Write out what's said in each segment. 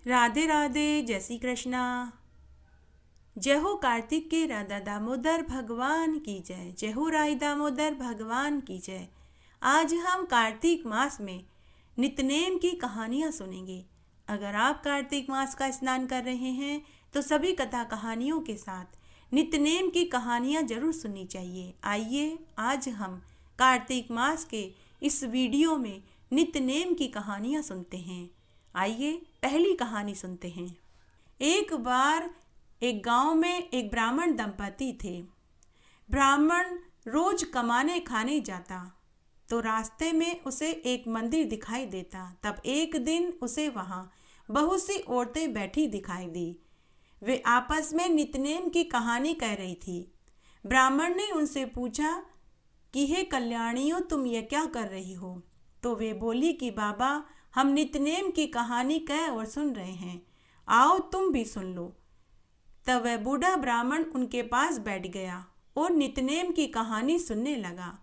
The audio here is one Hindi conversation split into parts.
राधे राधे, जय श्री कृष्णा। जय हो कार्तिक के राधा दामोदर भगवान की जय। जय हो राय दामोदर भगवान की जय। आज हम कार्तिक मास में नित्यनेम की कहानियाँ सुनेंगे। अगर आप कार्तिक मास का स्नान कर रहे हैं तो सभी कथा कहानियों के साथ नित्यनेम की कहानियाँ जरूर सुननी चाहिए। आइए आज हम कार्तिक मास के इस वीडियो में नित्यनेम की कहानियाँ सुनते हैं। आइए पहली कहानी सुनते हैं। एक बार एक गांव में एक ब्राह्मण दंपति थे। ब्राह्मण रोज कमाने खाने जाता तो रास्ते में उसे एक मंदिर दिखाई देता। तब एक दिन उसे वहां बहुत सी औरतें बैठी दिखाई दी। वे आपस में नित्यनेम की कहानी कह रही थी। ब्राह्मण ने उनसे पूछा कि हे कल्याणियों, तुम ये क्या कर रही हो? तो वे बोली कि बाबा, हम नित्यनेम की कहानी कह और सुन रहे हैं, आओ तुम भी सुन लो। तब वह बूढ़ा ब्राह्मण उनके पास बैठ गया और नित्यनेम की कहानी सुनने लगा।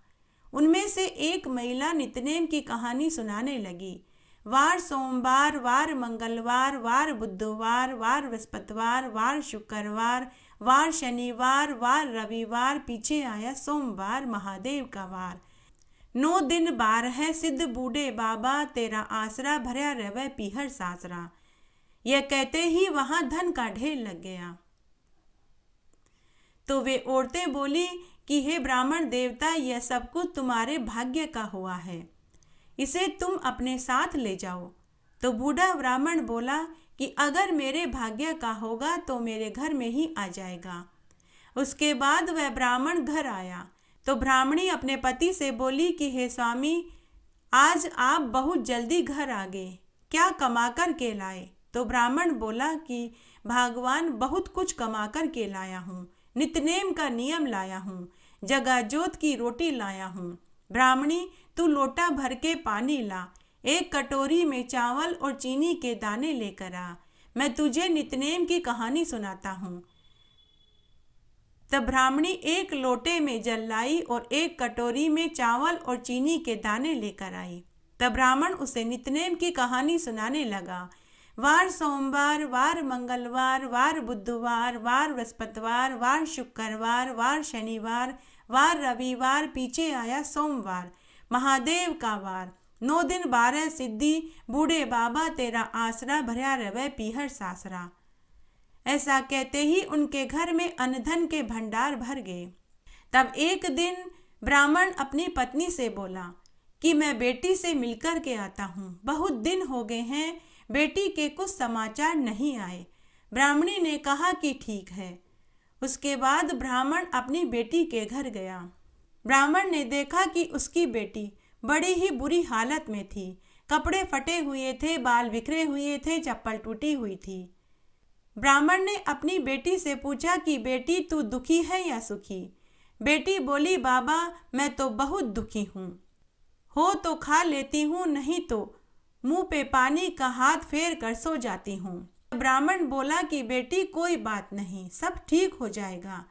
उनमें से एक महिला नित्यनेम की कहानी सुनाने लगी। वार सोमवार, वार मंगलवार, वार बुधवार, वार बृहस्पतिवार, वार शुक्रवार, वार शनिवार, वार रविवार, पीछे आया सोमवार, महादेव का वार। 9 दिन बार है सिद्ध बूढ़े बाबा, तेरा आसरा भरया रवै पीहर सासरा। यह कहते ही वहां धन का ढेर लग गया। तो वे औरतें बोली कि हे ब्राह्मण देवता, यह सब कुछ तुम्हारे भाग्य का हुआ है, इसे तुम अपने साथ ले जाओ। तो बूढ़ा ब्राह्मण बोला कि अगर मेरे भाग्य का होगा तो मेरे घर में ही आ जाएगा। उसके बाद वह ब्राह्मण घर आया तो ब्राह्मणी अपने पति से बोली कि हे स्वामी, आज आप बहुत जल्दी घर आ गए, क्या कमा कर के लाए? तो ब्राह्मण बोला कि भगवान, बहुत कुछ कमा कर के लाया हूँ, नित्यनेम का नियम लाया हूँ, जगा जोत की रोटी लाया हूँ। ब्राह्मणी, तू लोटा भर के पानी ला, एक कटोरी में चावल और चीनी के दाने लेकर आ, मैं तुझे नित्यनेम की कहानी सुनाता हूँ। तब ब्राह्मणी एक लोटे में जल लाई और एक कटोरी में चावल और चीनी के दाने लेकर आई। तब ब्राह्मण उसे नित्यनेम की कहानी सुनाने लगा। वार सोमवार, वार मंगलवार, वार बुधवार, वार बृहस्पतिवार, वार शुक्रवार, वार शनिवार, वार रविवार, पीछे आया सोमवार, महादेव का वार। 9 दिन 12 सिद्धि, बूढ़े बाबा तेरा आसरा भरया रवै पीहर सासरा। ऐसा कहते ही उनके घर में अन्न-धन के भंडार भर गए। तब एक दिन ब्राह्मण अपनी पत्नी से बोला कि मैं बेटी से मिलकर के आता हूँ, बहुत दिन हो गए हैं, बेटी के कुछ समाचार नहीं आए। ब्राह्मणी ने कहा कि ठीक है। उसके बाद ब्राह्मण अपनी बेटी के घर गया। ब्राह्मण ने देखा कि उसकी बेटी बड़ी ही बुरी हालत में थी। कपड़े फटे हुए थे, बाल बिखरे हुए थे, चप्पल टूटी हुई थी। ब्राह्मण ने अपनी बेटी से पूछा कि बेटी, तू दुखी है या सुखी? बेटी बोली, बाबा, मैं तो बहुत दुखी हूँ, हो तो खा लेती हूँ, नहीं तो मुंह पे पानी का हाथ फेर कर सो जाती हूँ। ब्राह्मण बोला कि बेटी, कोई बात नहीं, सब ठीक हो जाएगा,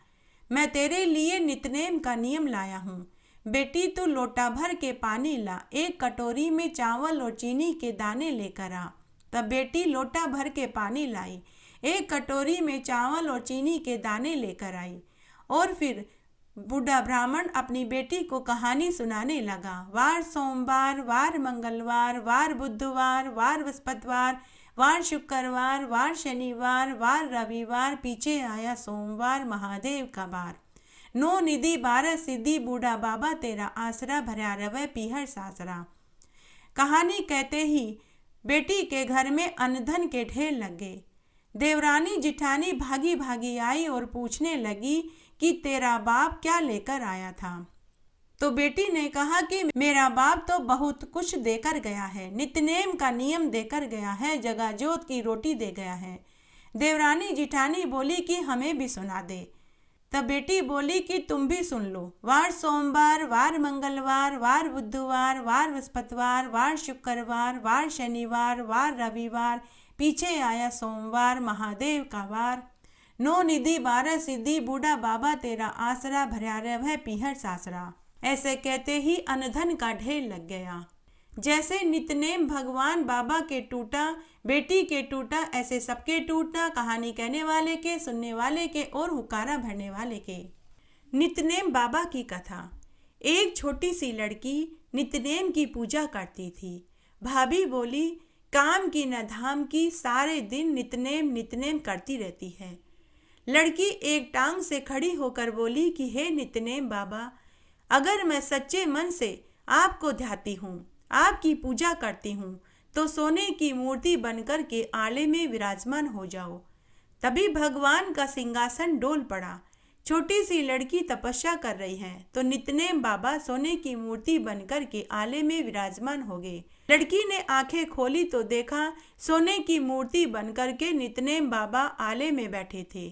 मैं तेरे लिए नित्यनेम का नियम लाया हूँ। बेटी, तू लोटा भर के पानी ला, एक कटोरी में चावल और चीनी के दाने लेकर आ। तब बेटी लोटा भर के पानी लाई, एक कटोरी में चावल और चीनी के दाने लेकर आई और फिर बूढ़ा ब्राह्मण अपनी बेटी को कहानी सुनाने लगा। वार सोमवार, वार मंगलवार, वार बुधवार, वार बृहस्पतिवार, वार शुक्रवार, वार शनिवार, वार रविवार, पीछे आया सोमवार, महादेव का वार। 9 निधि 12 सिद्धि, बूढ़ा बाबा तेरा आसरा भरया रवै पीहर सासरा। कहानी कहते ही बेटी के घर में अन्न-धन के ढेर लग गए। देवरानी जिठानी भागी भागी आई और पूछने लगी कि तेरा बाप क्या लेकर आया था? तो बेटी ने कहा कि मेरा बाप तो बहुत कुछ देकर गया है, नित्यनेम का नियम देकर गया है, जगा जोत की रोटी दे गया है। देवरानी जिठानी बोली कि हमें भी सुना दे। तब बेटी बोली कि तुम भी सुन लो। वार सोमवार, वार मंगलवार, वार बुधवार, वार बृहस्पतिवार, वार शुक्रवार, वार शनिवार, वार रविवार, पीछे आया सोमवार, महादेव का वार। 9 निधि 12 सिद्धि, बूढ़ा बाबा तेरा आसरा भरया रवै पीहर सासरा। ऐसे कहते ही अन्न-धन का ढेर लग गया। जैसे नितनेम भगवान बाबा के टूटा, बेटी के टूटा, ऐसे सबके टूटना, कहानी कहने वाले के, सुनने वाले के और हुक्कारा भरने वाले के। नितनेम बाबा की कथा। एक छोटी सी लड़की नितनेम की पूजा करती थी। भाभी बोली, काम की न धाम की, सारे दिन नितनेम नितनेम करती रहती है। लड़की एक टांग से खड़ी होकर बोली कि हे नितनेम बाबा, अगर मैं सच्चे मन से आपको ध्याती हूँ, आपकी पूजा करती हूँ, तो सोने की मूर्ति बनकर के आले में विराजमान हो जाओ। तभी भगवान का सिंहासन डोल पड़ा। छोटी सी लड़की तपस्या कर रही है तो नितनेम बाबा सोने की मूर्ति बनकर के आले में विराजमान हो गए। लड़की ने आंखें खोली तो देखा सोने की मूर्ति बनकर के नितनेम बाबा आले में बैठे थे।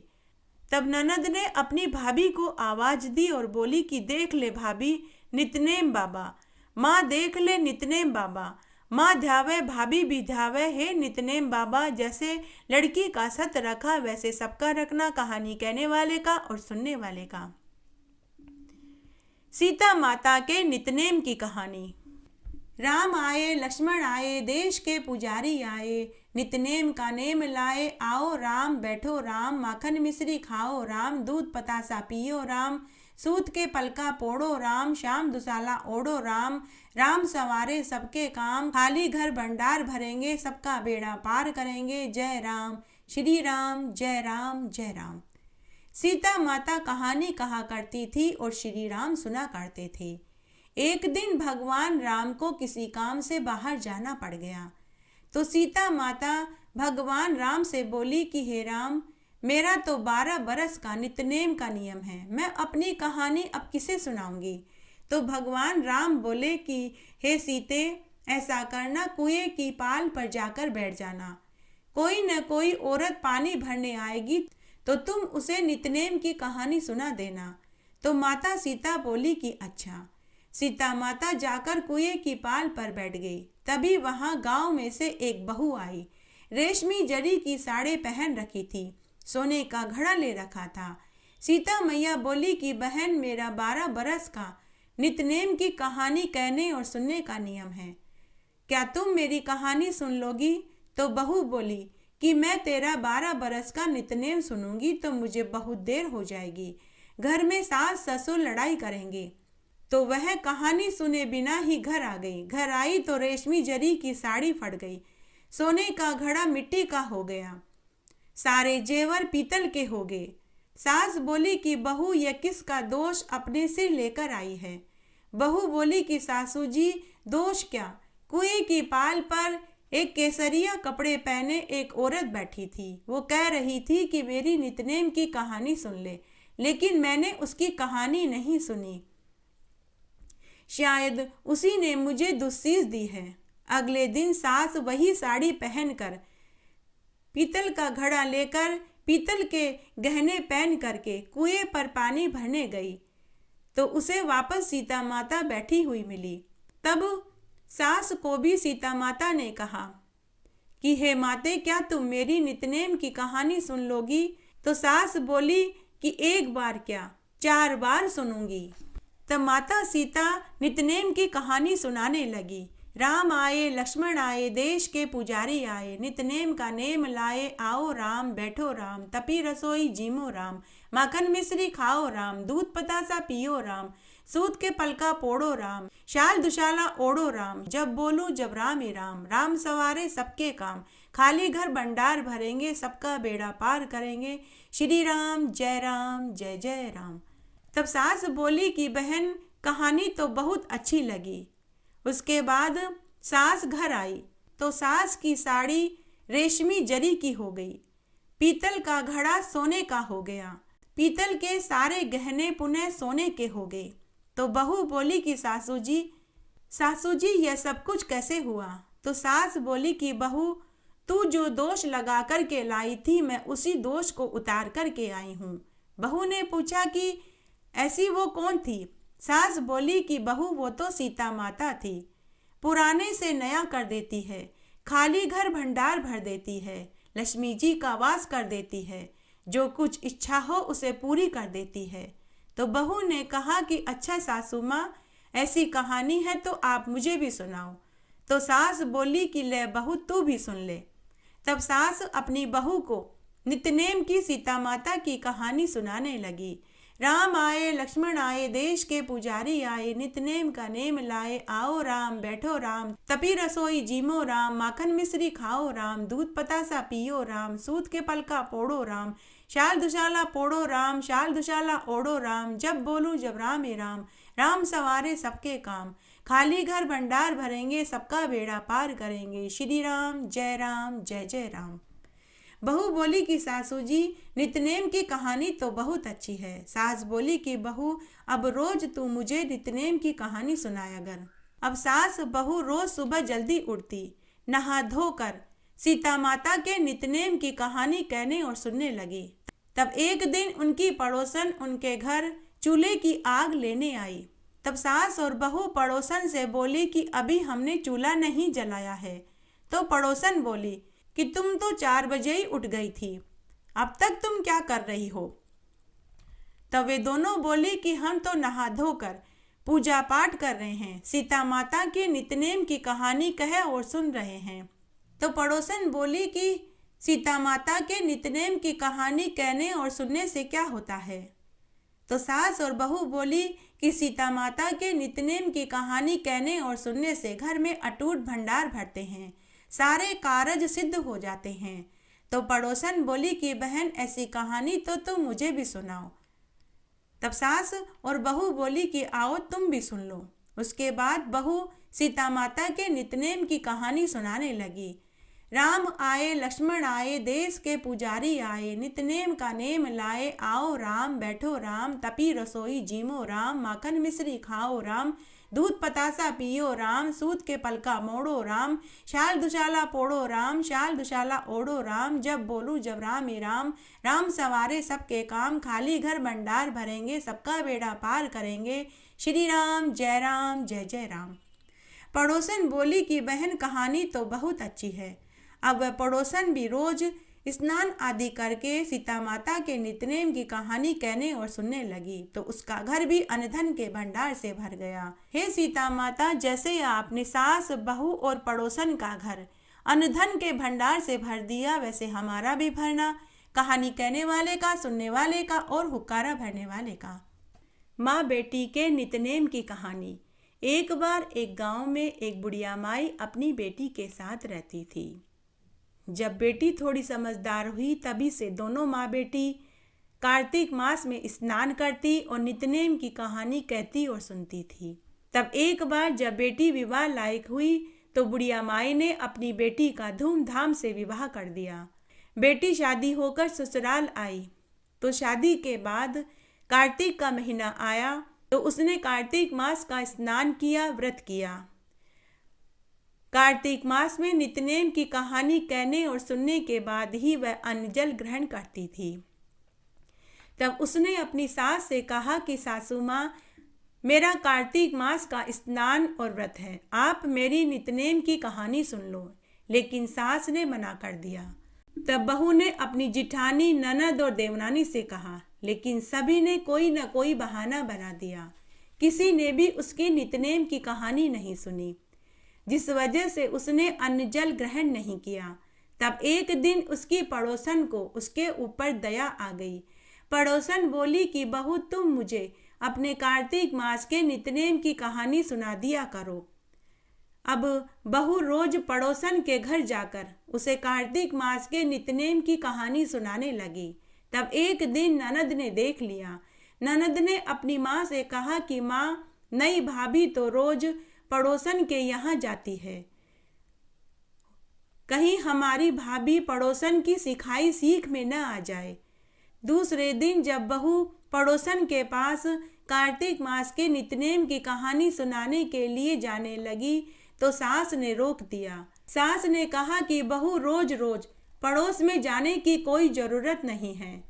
तब ननद ने अपनी भाभी को आवाज दी और बोली कि देख ले भाभी, नितनेम बाबा। माँ देख ले नितनेम बाबा। माँ ध्यावे, भाभी भी ध्यावे, हे नितनेम बाबा। जैसे लड़की का सत रखा वैसे सबका रखना, कहानी कहने वाले का और सुनने वाले का। सीता माता के नितनेम की कहानी। राम आए, लक्ष्मण आए, देश के पुजारी आए, नितनेम का नेम लाए, आओ राम बैठो राम, माखन मिश्री खाओ राम, दूध पतासा पियो राम, सूत के पलका पोड़ो राम, शाम दुसाला ओढ़ो राम, राम सवारे सबके काम, खाली घर भंडार भरेंगे, सबका बेड़ा पार करेंगे, जय राम, श्री राम, जय राम, जय राम। सीता माता कहानी कहा करती थी और श्री राम सुना करते थे। एक दिन भगवान राम को किसी काम से बाहर जाना पड़ गया तो सीता माता भगवान राम से बोली कि हे राम, मेरा तो 12 बरस का नितनेम का नियम है, मैं अपनी कहानी अब किसे सुनाऊंगी। तो भगवान राम बोले कि हे सीते, ऐसा करना, कुएं की पाल पर जाकर बैठ जाना, कोई न कोई औरत पानी भरने आएगी तो तुम उसे नितनेम की कहानी सुना देना। तो माता सीता बोली कि अच्छा। सीता माता जाकर कुएं की पाल पर बैठ गई। तभी वहां गांव में से एक बहू आई। रेशमी जरी की साड़ी पहन रखी थी, सोने का घड़ा ले रखा था। सीता मैया बोली कि बहन, मेरा 12 बरस का नितनेम की कहानी कहने और सुनने का नियम है, क्या तुम मेरी कहानी सुन लोगी। तो बहू बोली कि मैं तेरा 12 बरस का नितनेम सुनूंगी तो मुझे बहुत देर हो जाएगी, घर में सास ससुर लड़ाई करेंगे। तो वह कहानी सुने बिना ही घर आ गई। घर आई तो रेशमी जरी की साड़ी फट गई, सोने का घड़ा मिट्टी का हो गया, सारे जेवर पीतल के हो गए। सास बोली कि बहू, यह किसका दोष अपने सिर लेकर आई है। बहू बोली कि सासू जी, दोष क्या, कुएं की पाल पर एक केसरिया कपड़े पहने एक औरत बैठी थी। वो कह रही थी कि मेरी नितनेम की कहानी सुन ले, लेकिन मैंने उसकी कहानी नहीं सुनी। शायद उसी ने मुझे दुस्सीस दी है। अगले दिन सास वही साड़ी पहनकर, पीतल का घड़ा लेकर, पीतल के गहने पहन करके कुएं पर पानी भरने गई तो उसे वापस सीता माता बैठी हुई मिली। तब सास को भी सीता माता ने कहा कि हे माते, क्या तुम मेरी नितनेम की कहानी सुन लोगी। तो सास बोली कि एक बार क्या, 4 बार सुनूंगी। तब माता सीता नितनेम की कहानी सुनाने लगी। राम आए, लक्ष्मण आए, देश के पुजारी आए, नितनेम का नेम लाए, आओ राम बैठो राम, तपी रसोई जीमो राम, माखन मिश्री खाओ राम, दूध पतासा पियो राम, सूत के पलका पोड़ो राम, शाल दुशाला ओढ़ो राम, जब बोलूं जब राम ही राम, राम सवारे सबके काम, खाली घर भंडार भरेंगे, सबका बेड़ा पार करेंगे, श्री राम, जय जय राम। तब सास बोली कि बहन, कहानी तो बहुत अच्छी लगी। उसके बाद सास घर आई तो सास की साड़ी रेशमी जरी की हो गई, पीतल का घड़ा सोने का हो गया, पीतल के सारे गहने पुनः सोने के हो गए। तो बहू बोली कि सासू जी यह सब कुछ कैसे हुआ। तो सास बोली कि बहू, तू जो दोष लगा कर के लाई थी, मैं उसी दोष को उतार कर के आई हूँ। बहू ने पूछा कि ऐसी वो कौन थी। सास बोली कि बहू, वो तो सीता माता थी, पुराने से नया कर देती है, खाली घर भंडार भर देती है, लक्ष्मी जी का वास कर देती है, जो कुछ इच्छा हो उसे पूरी कर देती है। तो बहू ने कहा कि अच्छा सासू माँ, ऐसी कहानी है तो आप मुझे भी सुनाओ। तो सास बोली कि ले बहू तू भी सुन ले। तब सास अपनी बहू को नितनेम की सीता माता की कहानी सुनाने लगी। राम आए लक्ष्मण आए देश के पुजारी आए, नितनेम का नेम लाए, आओ राम बैठो राम, तपी रसोई जीमो राम, माखन मिश्री खाओ राम, दूध पतासा पियो राम, सूत के पलका पोड़ो राम, शाल दुशाला पोड़ो राम, शाल दुशाला ओढ़ो राम, जब बोलूं जब राम ए राम, राम सवारे सबके काम, खाली घर भंडार भरेंगे, सबका बेड़ा पार करेंगे, श्री राम जय जय राम। बहू बोली कि सासू जी नितनेम की कहानी तो बहुत अच्छी है। सास बोली कि बहू अब रोज तू मुझे नितनेम की कहानी सुनाया कर। अब सास बहू रोज सुबह जल्दी उठती, नहा धोकर सीता माता के नितनेम की कहानी कहने और सुनने लगी। तब एक दिन उनकी पड़ोसन उनके घर चूल्हे की आग लेने आई। तब सास और बहू पड़ोसन से बोली कि अभी हमने चूल्हा नहीं जलाया है। तो पड़ोसन बोली कि तुम तो 4 बजे ही उठ गई थी, अब तक तुम क्या कर रही हो। तब वे दोनों बोली कि हम तो नहा धोकर पूजा पाठ कर रहे हैं, सीता माता के नितनेम की कहानी कहे और सुन रहे हैं। तो पड़ोसन बोली कि सीता माता के नितनेम की कहानी कहने और सुनने से क्या होता है। तो सास और बहू बोली कि सीता माता के नितनेम की कहानी कहने और सुनने से घर में अटूट भंडार भरते हैं, सारे कारज सिद्ध हो जाते हैं। तो पड़ोसन बोली कि बहन ऐसी कहानी तो तुम मुझे भी सुनाओ। तब सास और बहू बोली कि आओ तुम भी सुन लो। उसके बाद बहू सीता माता के नितनेम की कहानी सुनाने लगी। राम आए लक्ष्मण आए देश के पुजारी आए, नितनेम का नेम लाए, आओ राम बैठो राम, तपी रसोई जीमो राम, माखन मिश्री खाओ राम, दूध पतासा पियो राम, सूत के पलका मोड़ो राम, शाल दुशाला पोड़ो राम, शाल दुशाला ओढ़ो राम, जब बोलूं जब राम ए राम, राम सवारे सबके काम, खाली घर भंडार भरेंगे, सबका बेड़ा पार करेंगे, श्री राम जय जय राम। पड़ोसन बोली कि बहन कहानी तो बहुत अच्छी है। अब वह पड़ोसन भी रोज स्नान आदि करके सीता माता के नितनेम की कहानी कहने और सुनने लगी। तो उसका घर भी अनधन के भंडार से भर गया। हे सीता माता, जैसे आपने सास बहू और पड़ोसन का घर अनधन के भंडार से भर दिया, वैसे हमारा भी भरना, कहानी कहने वाले का, सुनने वाले का और हुक्कारा भरने वाले का। माँ बेटी के नितनेम की कहानी। एक बार एक गांव में एक बुढ़िया माई अपनी बेटी के साथ रहती थी। जब बेटी थोड़ी समझदार हुई तभी से दोनों माँ बेटी कार्तिक मास में स्नान करती और नितनेम की कहानी कहती और सुनती थी। तब एक बार जब बेटी विवाह लायक हुई तो बुढ़िया माई ने अपनी बेटी का धूमधाम से विवाह कर दिया। बेटी शादी होकर ससुराल आई तो शादी के बाद कार्तिक का महीना आया तो उसने कार्तिक मास का स्नान किया, व्रत किया। कार्तिक मास में नितनेम की कहानी कहने और सुनने के बाद ही वह अन्न जल ग्रहण करती थी। तब उसने अपनी सास से कहा कि सासू माँ, मेरा कार्तिक मास का स्नान और व्रत है, आप मेरी नितनेम की कहानी सुन लो। लेकिन सास ने मना कर दिया। तब बहू ने अपनी जिठानी, ननद और देवरानी से कहा, लेकिन सभी ने कोई न कोई बहाना बना दिया। किसी ने भी उसकी नितनेम की कहानी नहीं सुनी, जिस वजह से उसने अन्न जल ग्रहण नहीं किया। तब एक दिन उसकी पड़ोसन को उसके ऊपर दया आ गई। पड़ोसन बोली कि बहू, तुम मुझे अपने कार्तिक मास के नितनेम की कहानी सुना दिया करो। अब बहू रोज पड़ोसन के घर जाकर उसे कार्तिक मास के नितनेम की कहानी सुनाने लगी। तब एक दिन ननद ने देख लिया। ननद ने अपनी माँ से कहा कि माँ, नई भाभी तो रोज पड़ोसन के यहाँ जाती है, कहीं हमारी भाभी पड़ोसन की सिखाई सीख में न आ जाए। दूसरे दिन जब बहू पड़ोसन के पास कार्तिक मास के नितनेम की कहानी सुनाने के लिए जाने लगी तो सास ने रोक दिया। सास ने कहा कि बहू, रोज रोज पड़ोस में जाने की कोई जरूरत नहीं है।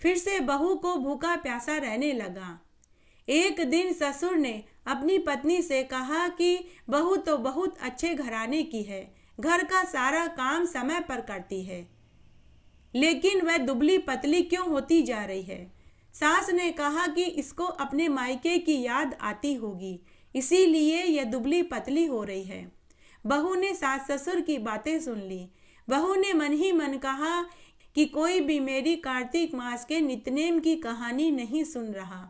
फिर से बहू को भूखा प्यासा रहने लगा। एक दिन ससुर ने अपनी पत्नी से कहा कि बहू तो बहुत अच्छे घराने की है, घर का सारा काम समय पर करती है, लेकिन वह दुबली पतली क्यों होती जा रही है। सास ने कहा कि इसको अपने मायके की याद आती होगी, इसीलिए यह दुबली पतली हो रही है। बहू ने सास ससुर की बातें सुन ली। बहू ने मन ही मन कहा कि कोई भी मेरी कार्तिक मास के नित्यनेम की कहानी नहीं सुन रहा।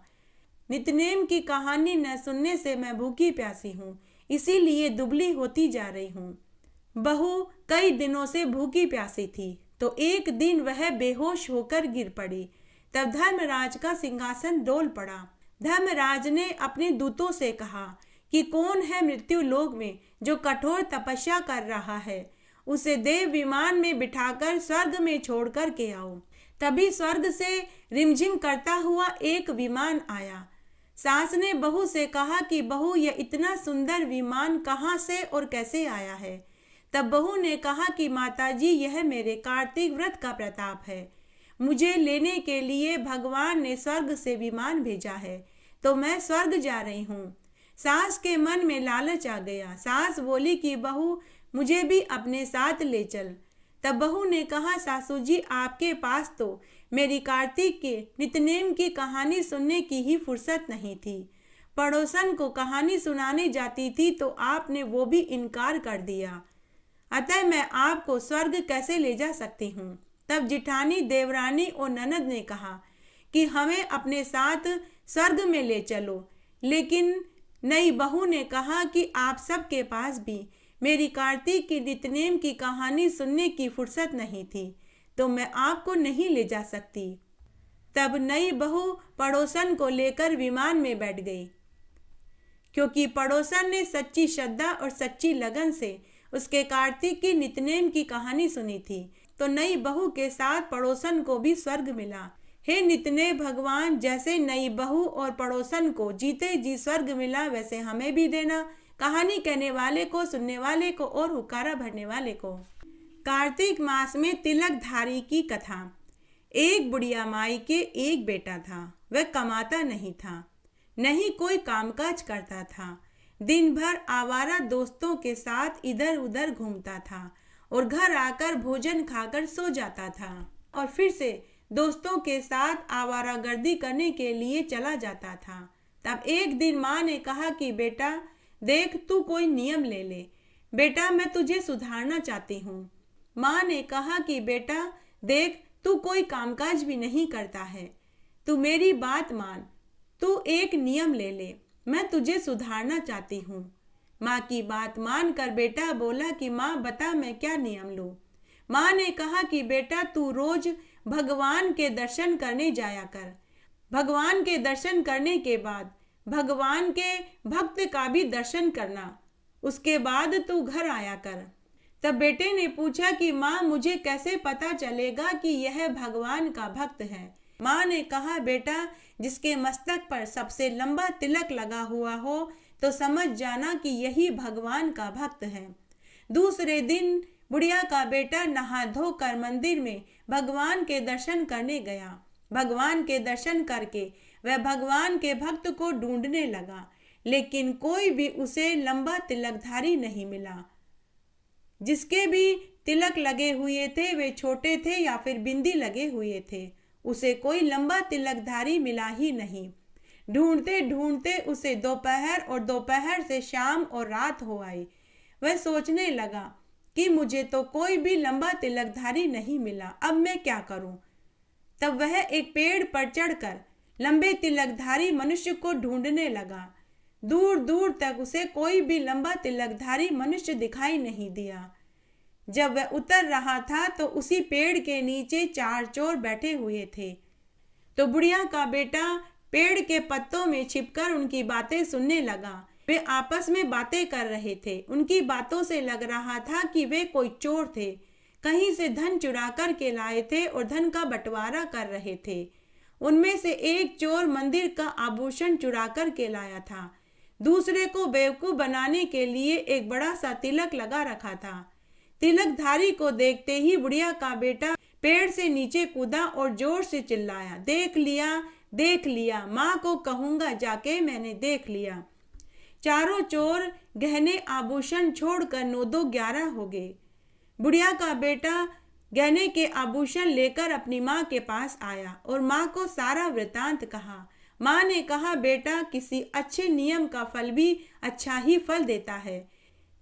नित्यनेम की कहानी न सुनने से मैं भूखी प्यासी हूँ, इसीलिए दुबली होती जा रही हूँ। बहू कई दिनों से भूखी प्यासी थी, तो एक दिन वह बेहोश होकर गिर पड़ी। तब धर्मराज का सिंहासन डोल पड़ा। धर्मराज ने अपने दूतों से कहा कि कौन है मृत्यु लोक में जो कठोर तपस्या कर रहा है, उसे देव विमान में बिठाकर स्वर्ग में छोड़ कर के आओ। तभी स्वर्ग से रिमझिम करता हुआ एक विमान आया। सास ने बहू से कहा कि बहू, यह इतना सुंदर विमान कहाँ से और कैसे आया है? तब बहू ने कहा कि माताजी, यह मेरे कार्तिक व्रत का प्रताप है। मुझे लेने के लिए भगवान ने स्वर्ग से विमान भेजा है, तो मैं स्वर्ग जा रही हूँ। सास के मन में लालच आ गया। सास बोली कि बहू, मुझे भी अपने साथ ले चल। तब बहू ने कहा, सासू जी, आपके पास तो मेरी कार्तिक के नित्यनेम की कहानी सुनने की ही फुर्सत नहीं थी। पड़ोसन को कहानी सुनाने जाती थी तो आपने वो भी इनकार कर दिया। अतः मैं आपको स्वर्ग कैसे ले जा सकती हूँ? तब जिठानी, देवरानी और ननद ने कहा कि हमें अपने साथ स्वर्ग में ले चलो। लेकिन नई बहू ने कहा कि आप सबके पास भी मेरी कार्तिक की नित्यनेम की कहानी सुनने की फुर्सत नहीं थी, तो मैं आपको नहीं ले जा सकती। तब नई बहू पड़ोसन को लेकर विमान में बैठ गई, क्योंकि पड़ोसन ने सच्ची श्रद्धा और सच्ची लगन से उसके कार्तिक की नित्यनेम की कहानी सुनी थी। तो नई बहू के साथ पड़ोसन को भी स्वर्ग मिला। हे नित्यने भगवान, जैसे नई बहू और पड़ोसन को जीते जी स्वर्ग मिला, वैसे हमें भी देना। कहानी कहने वाले को, सुनने वाले को और हुक्कारा भरने वाले को। कार्तिक मास में तिलकधारी की कथा। एक बुढ़िया माई के एक बेटा था। वह कमाता नहीं था, नहीं कोई कामकाज करता था। दिन भर आवारा दोस्तों के साथ इधर उधर घूमता था और घर आकर भोजन खाकर सो जाता था और फिर से दोस्तों के साथ आवारागर्दी करने के लिए चला जाता था। तब एक दिन माँ ने कहा कि बेटा देख, तू कोई नियम ले ले। बेटा, मैं तुझे सुधारना चाहती हूँ। माँ ने कहा कि बेटा देख, तू कोई कामकाज भी नहीं करता है, तू मेरी बात मान, तू एक नियम ले ले, मैं तुझे सुधारना चाहती हूँ। माँ की बात मानकर बेटा बोला कि माँ बता, मैं क्या नियम लूँ। माँ ने कहा कि बेटा तू रोज भगवान के दर्शन करने जाया कर। भगवान के दर्शन करने के बाद भगवान के भक्त का भी दर्शन करना, उसके बाद तू घर आया कर। तब बेटे ने पूछा कि माँ मुझे कैसे पता चलेगा कि यह भगवान का भक्त है। माँ ने कहा बेटा जिसके मस्तक पर सबसे लंबा तिलक लगा हुआ हो तो समझ जाना कि यही भगवान का भक्त है। दूसरे दिन बुढ़िया का बेटा नहा धोकर मंदिर में भगवान के दर्शन करने गया। भगवान के दर्शन करके वह भगवान के भक्त को ढूंढने लगा, लेकिन कोई भी उसे लंबा तिलकधारी नहीं मिला। जिसके भी तिलक लगे हुए थे वे छोटे थे या फिर बिंदी लगे हुए थे, उसे कोई लंबा तिलकधारी मिला ही नहीं। ढूंढते ढूंढते उसे दोपहर और दोपहर से शाम और रात हो आई। वह सोचने लगा कि मुझे तो कोई भी लंबा तिलकधारी नहीं मिला, अब मैं क्या करूं। तब वह एक पेड़ पर चढ़कर लंबे तिलकधारी मनुष्य को ढूंढने लगा। दूर दूर तक उसे कोई भी लंबा तिलकधारी मनुष्य दिखाई नहीं दिया। जब वह उतर रहा था तो उसी पेड़ के नीचे 4 चोर बैठे हुए थे। तो बुढ़िया का बेटा पेड़ के पत्तों में छिपकर उनकी बातें सुनने लगा। वे आपस में बातें कर रहे थे। उनकी बातों से लग रहा था कि वे कोई चोर थे, कहीं से धन चुरा कर के लाए थे और धन का बंटवारा कर रहे थे। उनमें से एक चोर मंदिर का आभूषण चुरा कर के लाया था। दूसरे को बेवकूफ बनाने के लिए एक बड़ा सा तिलक लगा रखा था। तिलकधारी को देखते ही बुढ़िया का बेटा पेड़ से नीचे कूदा और जोर से चिल्लाया, देख लिया, माँ को कहूंगा जाके मैंने देख लिया। चारों चोर गहने आभूषण छोड़कर 9-2-11 हो गए। बुढ़िया का बेटा गहने के आभूषण लेकर अपनी माँ के पास आया और माँ को सारा वृतांत कहा। माँ ने कहा बेटा किसी अच्छे नियम का फल भी अच्छा ही फल देता है।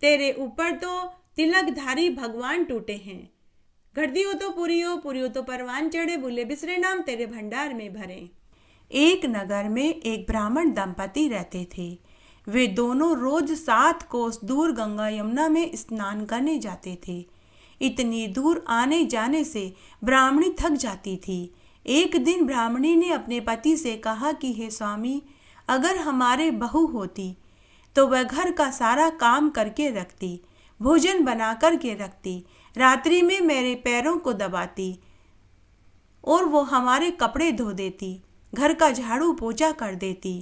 तेरे ऊपर तो तिलकधारी भगवान टूटे हैं। घटती हो तो पूरी हो तो परवान चढ़े, भूले बिसरे नाम तेरे भंडार में भरे। एक नगर में एक ब्राह्मण दंपति रहते थे। वे दोनों रोज 7 कोस दूर गंगा यमुना में स्नान करने जाते थे। इतनी दूर आने जाने से ब्राह्मणी थक जाती थी। एक दिन ब्राह्मणी ने अपने पति से कहा कि हे स्वामी, अगर हमारे बहू होती तो वह घर का सारा काम करके रखती, भोजन बना करके रखती, रात्रि में मेरे पैरों को दबाती और वो हमारे कपड़े धो देती, घर का झाड़ू पोछा कर देती।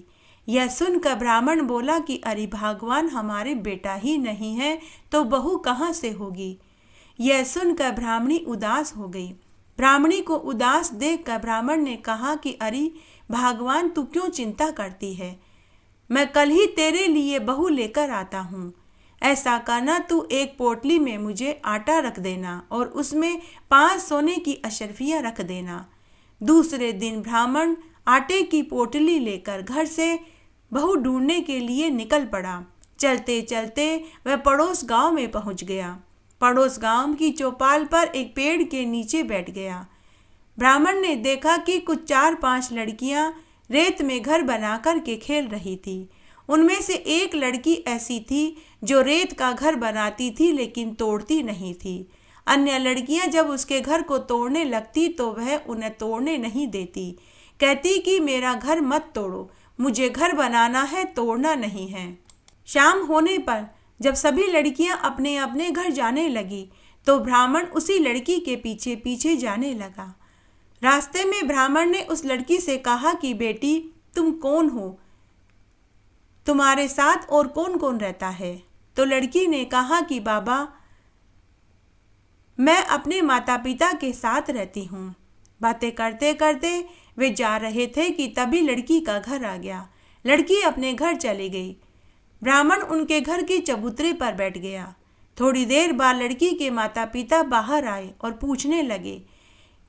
यह सुनकर ब्राह्मण बोला कि अरे भगवान, हमारे बेटा ही नहीं है तो बहू कहाँ से होगी। यह सुनकर ब्राह्मणी उदास हो गई। ब्राह्मणी को उदास देखकर ब्राह्मण ने कहा कि अरे भगवान, तू क्यों चिंता करती है, मैं कल ही तेरे लिए बहू लेकर आता हूँ। ऐसा करना, तू एक पोटली में मुझे आटा रख देना और उसमें 5 सोने की अशर्फियाँ रख देना। दूसरे दिन ब्राह्मण आटे की पोटली लेकर घर से बहू ढूंढने के लिए निकल पड़ा। चलते चलते वह पड़ोस गांव में पहुंच गया। पड़ोस गांव की चौपाल पर एक पेड़ के नीचे बैठ गया। ब्राह्मण ने देखा कि कुछ 4-5 लड़कियां रेत में घर बना कर के खेल रही थी। उनमें से एक लड़की ऐसी थी जो रेत का घर बनाती थी लेकिन तोड़ती नहीं थी। अन्य लड़कियां जब उसके घर को तोड़ने लगती तो वह उन्हें तोड़ने नहीं देती, कहती कि मेरा घर मत तोड़ो, मुझे घर बनाना है, तोड़ना नहीं है। शाम होने पर जब सभी लड़कियां अपने अपने घर जाने लगी तो ब्राह्मण उसी लड़की के पीछे पीछे जाने लगा। रास्ते में ब्राह्मण ने उस लड़की से कहा कि बेटी, तुम कौन हो, तुम्हारे साथ और कौन कौन रहता है। तो लड़की ने कहा कि बाबा, मैं अपने माता पिता के साथ रहती हूँ। बातें करते करते वे जा रहे थे कि तभी लड़की का घर आ गया। लड़की अपने घर चली गई। ब्राह्मण उनके घर की चबूतरे पर बैठ गया। थोड़ी देर बाद लड़की के माता पिता बाहर आए और पूछने लगे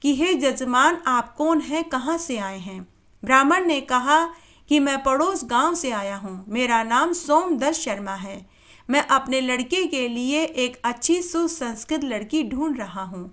कि हे जजमान, आप कौन हैं, कहाँ से आए हैं। ब्राह्मण ने कहा कि मैं पड़ोस गांव से आया हूँ, मेरा नाम सोमदत्त शर्मा है। मैं अपने लड़के के लिए एक अच्छी सुसंस्कृत लड़की ढूंढ रहा हूँ।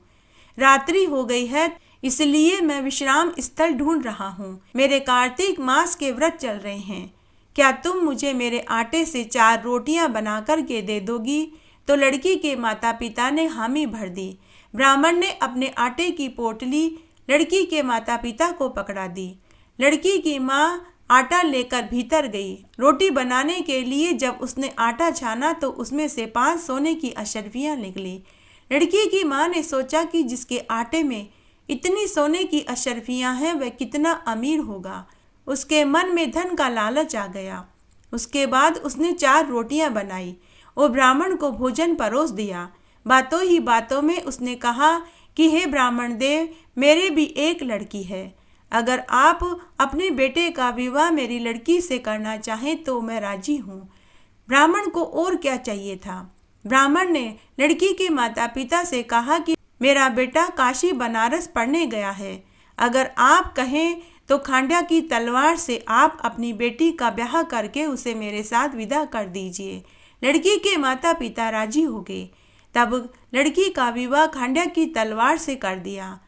रात्रि हो गई है इसलिए मैं विश्राम स्थल ढूंढ रहा हूँ। मेरे कार्तिक मास के व्रत चल रहे हैं। क्या तुम मुझे मेरे आटे से 4 रोटियां बना कर के दे दोगी। तो लड़की के माता पिता ने हामी भर दी। ब्राह्मण ने अपने आटे की पोटली लड़की के माता पिता को पकड़ा दी। लड़की की माँ आटा लेकर भीतर गई। रोटी बनाने के लिए जब उसने आटा छाना तो उसमें से 5 सोने की अशर्फियाँ निकली। लड़की की माँ ने सोचा कि जिसके आटे में इतनी सोने की अशर्फियाँ हैं वह कितना अमीर होगा। उसके मन में धन का लालच आ गया। उसके बाद उसने 4 रोटियां बनाई और ब्राह्मण को भोजन परोस दिया। बातों ही बातों में उसने कहा कि हे ब्राह्मण देव, मेरे भी एक लड़की है। अगर आप अपने बेटे का विवाह मेरी लड़की से करना चाहें तो मैं राजी हूँ। ब्राह्मण को और क्या चाहिए था। ब्राह्मण ने लड़की के माता पिता से कहा कि मेरा बेटा काशी बनारस पढ़ने गया है। अगर आप कहें तो खांड्या की तलवार से आप अपनी बेटी का ब्याह करके उसे मेरे साथ विदा कर दीजिए। लड़की के माता पिता राजी हो गए। तब लड़की का विवाह खांड्या की तलवार से कर दिया।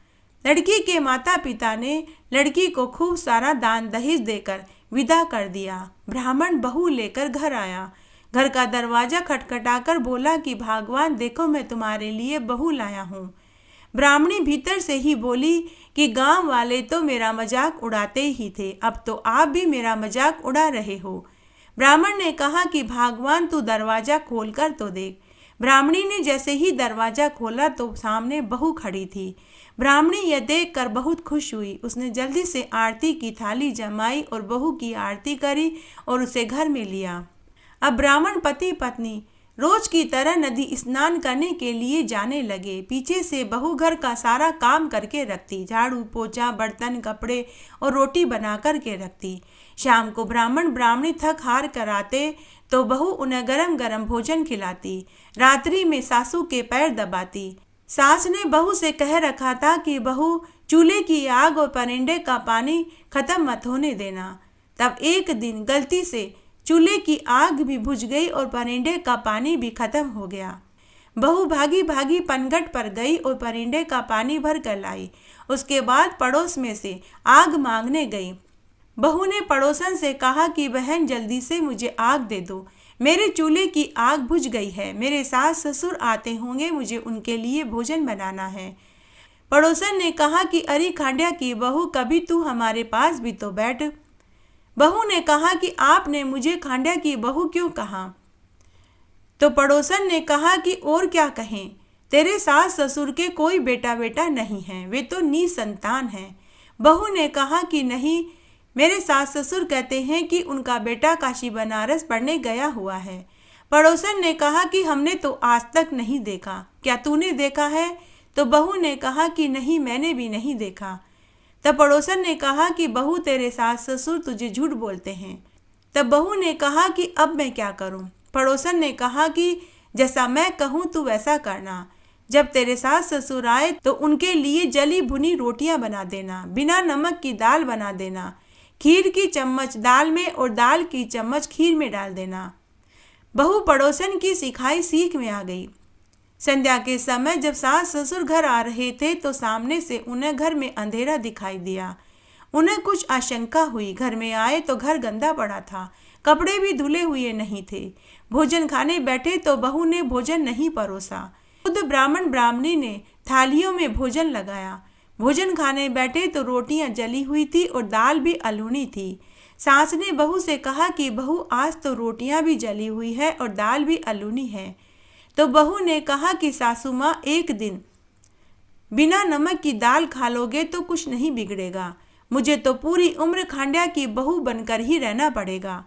लड़की के माता पिता ने लड़की को खूब सारा दान दहेज देकर विदा कर दिया। ब्राह्मण बहू लेकर घर आया। घर का दरवाजा खटखटाकर बोला कि भगवान देखो, मैं तुम्हारे लिए बहू लाया हूँ। ब्राह्मणी भीतर से ही बोली कि गांव वाले तो मेरा मजाक उड़ाते ही थे, अब तो आप भी मेरा मजाक उड़ा रहे हो। ब्राह्मण ने कहा कि भगवान तू दरवाजा खोल कर तो देख। ब्राह्मणी ने जैसे ही दरवाजा खोला तो सामने बहू खड़ी थी। ब्राह्मणी यह देखकर बहुत खुश हुई। उसने जल्दी से आरती की थाली जमाई और बहू की आरती करी और उसे घर में लिया। अब ब्राह्मण पति पत्नी रोज की तरह नदी स्नान करने के लिए जाने लगे। पीछे से बहू घर का सारा काम करके रखती, झाड़ू पोछा, बर्तन, कपड़े और रोटी बना कर के रखती। शाम को ब्राह्मण ब्राह्मणी थक हार कर आते तो बहू उन्हें गरम गरम भोजन खिलाती। रात्रि में सासू के पैर दबाती। सास ने बहू से कह रखा था कि बहू चूल्हे की आग और परिंदे का पानी खत्म मत होने देना। तब एक दिन गलती से चूल्हे की आग भी बुझ गई और परिंदे का पानी भी खत्म हो गया। बहू भागी भागी पनघट पर गई और परिंदे का पानी भर कर लाई। उसके बाद पड़ोस में से आग मांगने गई। बहू ने पड़ोसन से कहा कि बहन जल्दी से मुझे आग दे दो, मेरे चूल्हे की आग बुझ गई है, मेरे सास ससुर आते होंगे, मुझे उनके लिए भोजन बनाना है। पड़ोसन ने कहा कि अरे खांड्या की बहू, कभी तू हमारे पास भी तो बैठ। बहू ने कहा कि आपने मुझे खांड्या की बहू क्यों कहा? तो पड़ोसन ने कहा कि और क्या कहें, तेरे सास ससुर के कोई बेटा बेटा नहीं है, वे तो निसंतान हैं। बहू ने कहा कि नहीं, मेरे सास ससुर कहते हैं कि उनका बेटा काशी बनारस पढ़ने गया हुआ है। पड़ोसन ने कहा कि हमने तो आज तक नहीं देखा, क्या तूने देखा है? तो बहू ने कहा कि नहीं, मैंने भी नहीं देखा। तब पड़ोसन ने कहा कि बहू तेरे सास ससुर तुझे झूठ बोलते हैं। तब बहू ने कहा कि अब मैं क्या करूं? पड़ोसन ने कहा कि जैसा मैं कहूं तू वैसा करना। जब तेरे सास ससुर आए तो उनके लिए जली भुनी रोटियां बना देना, बिना नमक की दाल बना देना, खीर की चम्मच दाल में और दाल की चम्मच खीर में डाल देना। बहू पड़ोसन की सिखाई सीख में आ गई। संध्या के समय जब सास ससुर घर आ रहे थे तो सामने से उन्हें घर में अंधेरा दिखाई दिया। उन्हें कुछ आशंका हुई। घर में आए तो घर गंदा पड़ा था, कपड़े भी धुले हुए नहीं थे। भोजन खाने बैठे तो बहू ने भोजन नहीं परोसा। खुद ब्राह्मण ब्राह्मणी ने थालियों में भोजन लगाया। भोजन खाने बैठे तो रोटियां जली हुई थी और दाल भी अलूनी थी। सास ने बहू से कहा कि बहू, आज तो रोटियां भी जली हुई है और दाल भी अलूनी है। तो बहू ने कहा कि सासू माँ, एक दिन बिना नमक की दाल खा लोगे तो कुछ नहीं बिगड़ेगा, मुझे तो पूरी उम्र खांड्या की बहू बनकर ही रहना पड़ेगा।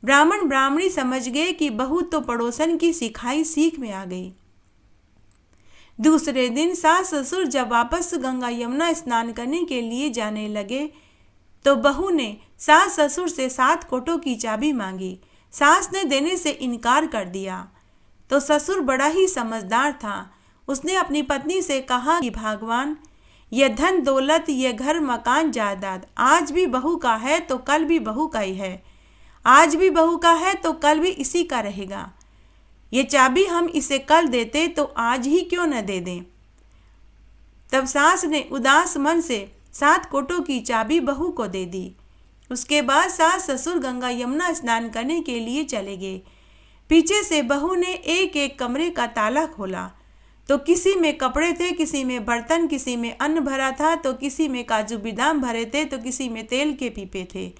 ब्राह्मण ब्राह्मणी समझ गए कि बहू तो पड़ोसन की सिखाई सीख में आ गई। दूसरे दिन सास ससुर जब वापस गंगा यमुना स्नान करने के लिए जाने लगे तो बहू ने सास ससुर से 7 कोटों की चाबी मांगी। सास ने देने से इनकार कर दिया तो ससुर बड़ा ही समझदार था। उसने अपनी पत्नी से कहा कि भगवान, यह धन दौलत, यह घर मकान जायदाद आज भी बहू का है तो कल भी बहू का ही है, आज भी बहू का है तो कल भी इसी का रहेगा। ये चाबी हम इसे कल देते तो आज ही क्यों न दे दें। तब सास ने उदास मन से 7 कोटों की चाबी बहू को दे दी। उसके बाद सास ससुर गंगा यमुना स्नान करने के लिए चले गए। पीछे से बहू ने एक एक कमरे का ताला खोला तो किसी में कपड़े थे, किसी में बर्तन, किसी में अन्न भरा था, तो किसी में काजू बादाम भरे थे, तो किसी में तेल के पीपे थे।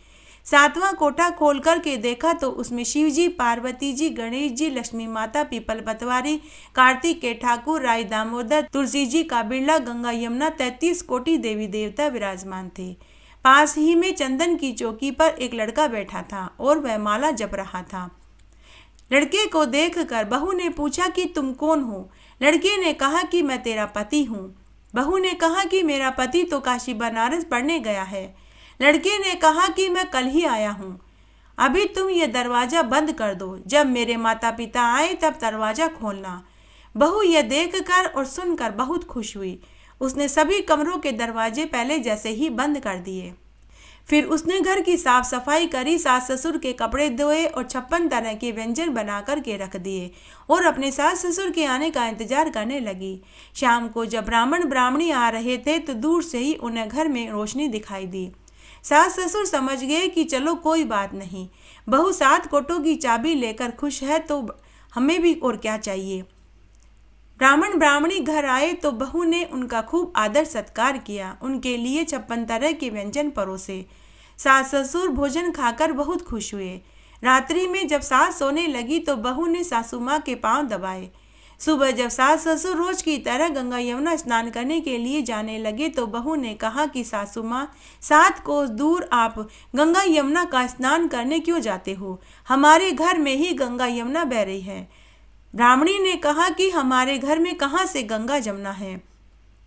7वां कोठा खोल कर के देखा तो उसमें शिव जी, पार्वती जी, गणेश जी, लक्ष्मी माता, पीपल पतवारी, कार्तिक के ठाकुर, राय दामोदर, तुलसी जी का बिरला, गंगा यमुना, 33 कोटि देवी देवता विराजमान थे। पास ही में चंदन की चौकी पर एक लड़का बैठा था और वह माला जप रहा था। लड़के को देखकर बहू ने पूछा कि तुम कौन हो? लड़के ने कहा कि मैं तेरा पति हूँ। बहू ने कहा कि मेरा पति तो काशी बनारस पढ़ने गया है। लड़के ने कहा कि मैं कल ही आया हूँ, अभी तुम ये दरवाज़ा बंद कर दो, जब मेरे माता पिता आए तब दरवाज़ा खोलना। बहू यह देखकर और सुनकर बहुत खुश हुई। उसने सभी कमरों के दरवाजे पहले जैसे ही बंद कर दिए। फिर उसने घर की साफ सफाई करी, सास ससुर के कपड़े धोए और 56 तरह के व्यंजन बना कर के रख दिए और अपने सास ससुर के आने का इंतजार करने लगी। शाम को जब ब्राह्मण ब्राह्मणी आ रहे थे तो दूर से ही उन्हें घर में रोशनी दिखाई दी। सास ससुर समझ गए कि चलो कोई बात नहीं, बहू 7 कोटों की चाबी लेकर खुश है तो हमें भी और क्या चाहिए। ब्राह्मण ब्राह्मणी घर आए तो बहू ने उनका खूब आदर सत्कार किया, उनके लिए 56 तरह के व्यंजन परोसे। सास ससुर भोजन खाकर बहुत खुश हुए। रात्रि में जब सास सोने लगी तो बहू ने सासू माँ के पांव दबाए। सुबह जब सास ससुर रोज की तरह गंगा यमुना स्नान करने के लिए जाने लगे तो बहू ने कहा कि सासू माँ, 7 कोस दूर आप गंगा यमुना का स्नान करने क्यों जाते हो? हमारे घर में ही गंगा यमुना बह रही है। ब्राह्मणी ने कहा कि हमारे घर में कहाँ से गंगा जमुना है।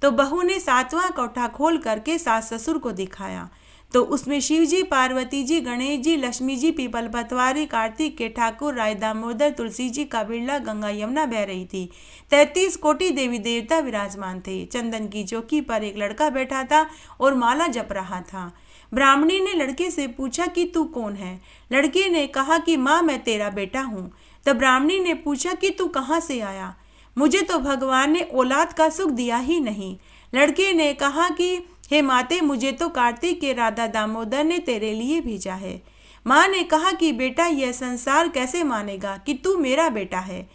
तो बहू ने 7वां कोठा खोल करके सास ससुर को दिखाया तो उसमें शिव जी, पार्वती जी, गणेश जी, लक्ष्मी जी, पीपल पतवारी, कार्तिक के ठाकुर, राय दामोदर, तुलसी जी का बिरला, गंगा यमुना बह रही थी। 33 कोटि देवी देवता विराजमान थे। चंदन की चौकी पर एक लड़का बैठा था और माला जप रहा था। ब्राह्मणी ने लड़के से पूछा कि तू कौन है। लड़के ने कहा कि माँ, मैं तेरा बेटा हूँ। तब ब्राह्मणी ने पूछा कि तू कहाँ से आया? मुझे तो भगवान ने औलाद का सुख दिया ही नहीं। लड़के ने कहा कि हे माते, मुझे तो कार्तिक के राधा दामोदर ने तेरे लिए भेजा है। माँ ने कहा कि बेटा, यह संसार कैसे मानेगा कि तू मेरा बेटा है?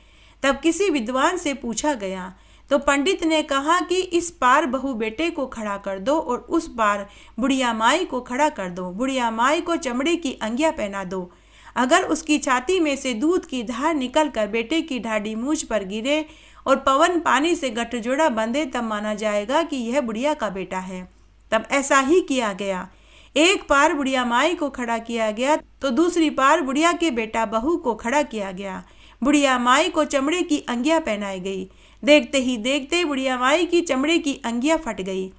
तब किसी विद्वान से पूछा गया तो पंडित ने कहा कि इस पार बहू बेटे को खड़ा कर दो और उस पार बुढ़िया माई को खड़ा कर दो। बुढ़िया माई को चमड़े की अंगिया पहना दो। अगर उसकी छाती में से दूध की धार निकलकर बेटे की ढाडी मूंछ पर गिरे और पवन पानी से गठजोड़ा बंधे, तब माना जाएगा कि यह बुढ़िया का बेटा है। तब ऐसा ही किया गया। एक पार बुढ़िया माई को खड़ा किया गया तो दूसरी पार बुढ़िया के बेटा बहू को खड़ा किया गया। बुढ़िया माई को चमड़े की अंगिया पहनाई गई। देखते ही देखते बुढ़िया माई की चमड़े की अंगिया फट गई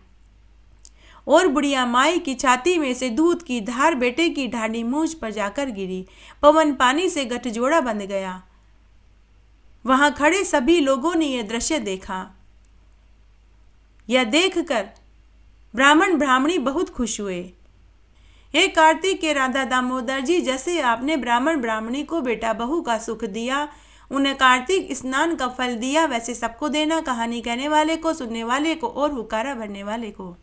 और बुढ़िया माई की छाती में से दूध की धार बेटे की ढाडी मूंछ पर जाकर गिरी। पवन पानी से गठजोड़ा बंध गया। वहां खड़े सभी लोगों ने यह दृश्य देखा। यह देखकर ब्राह्मण ब्राह्मणी बहुत खुश हुए। हे कार्तिक के राधा दामोदर जी, जैसे आपने ब्राह्मण ब्राह्मणी को बेटा बहू का सुख दिया, उन्हें कार्तिक स्नान का फल दिया, वैसे सबको देना। कहानी कहने वाले को, सुनने वाले को और हुक्कारा भरने वाले को।